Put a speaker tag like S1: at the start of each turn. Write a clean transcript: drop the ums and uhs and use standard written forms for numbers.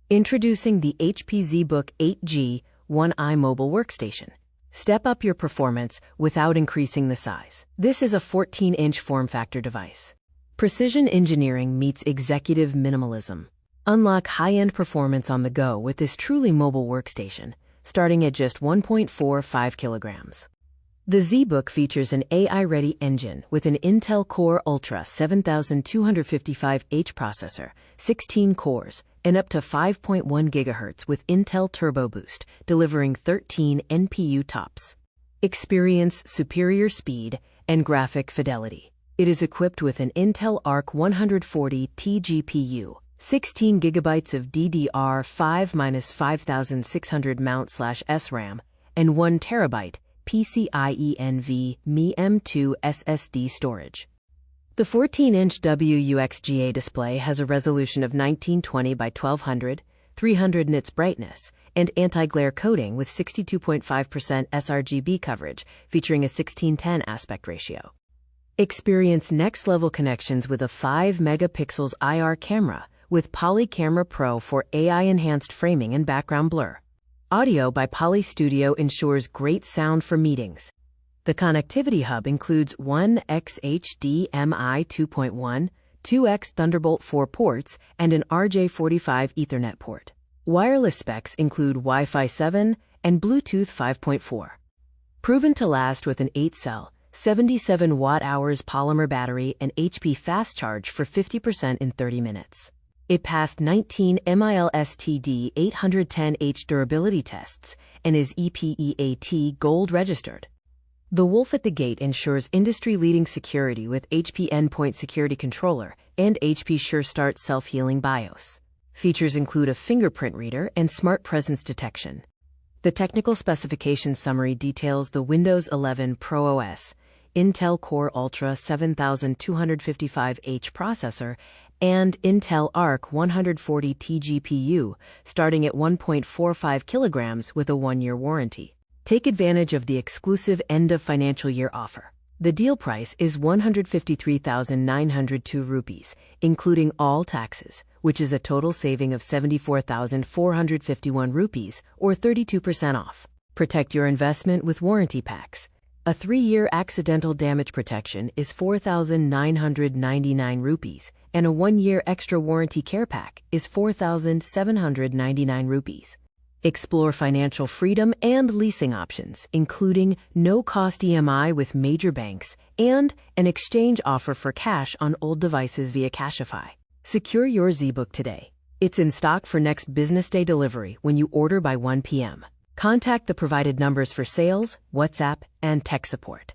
S1: Introducing the HP ZBook 8 G1i mobile workstation. Step up your performance without increasing the size. This is a 14-inch form factor device. Precision engineering meets executive minimalism. Unlock high-end performance on the go with this truly mobile workstation, starting at just 1.45 kilograms. The ZBook features an AI-ready engine with an Intel Core Ultra 7255H processor, 16 cores, and up to 5.1 GHz with Intel Turbo Boost, delivering 13 NPU tops. Experience superior speed and graphic fidelity. It is equipped with an Intel Arc 140 GPU, 16 GB of DDR5-5600 mount/SRAM, and 1 TB PCIe NVMe M2 SSD storage. The 14-inch WUXGA display has a resolution of 1920 by 1200, 300 nits brightness, and anti-glare coating with 62.5% sRGB coverage, featuring a 16:10 aspect ratio. Experience next-level connections with a 5-megapixels IR camera with Poly Camera Pro for AI-enhanced framing and background blur. Audio by Poly Studio ensures great sound for meetings. The connectivity hub includes 1x HDMI 2.1, 2x Thunderbolt 4 ports, and an RJ45 Ethernet port. Wireless specs include Wi-Fi 7 and Bluetooth 5.4. Proven to last with an 8-cell, 77 watt-hours polymer battery and HP fast charge for 50% in 30 minutes. It passed 19 MILSTD 810H durability tests and is EPEAT Gold registered. The Wolf at the Gate ensures industry-leading security with HP Endpoint Security Controller and HP Sure Start self-healing BIOS. Features include a fingerprint reader and smart presence detection. The technical specification summary details the Windows 11 Pro OS, Intel Core Ultra 7255H processor, and Intel Arc 140 GPU, starting at 1.45 kilograms with a 1-year warranty. Take advantage of the exclusive end-of-financial year offer. The deal price is 153,902 rupees, including all taxes, which is a total saving of 74,451 rupees, or 32% off. Protect your investment with warranty packs. A 3-year accidental damage protection is 4,999 rupees, and a 1-year extra warranty care pack is 4,799 rupees. Explore financial freedom and leasing options, including no-cost EMI with major banks and an exchange offer for cash on old devices via Cashify. Secure your ZBook today. It's in stock for next business day delivery when you order by 1 p.m. Contact the provided numbers for sales, WhatsApp, and tech support.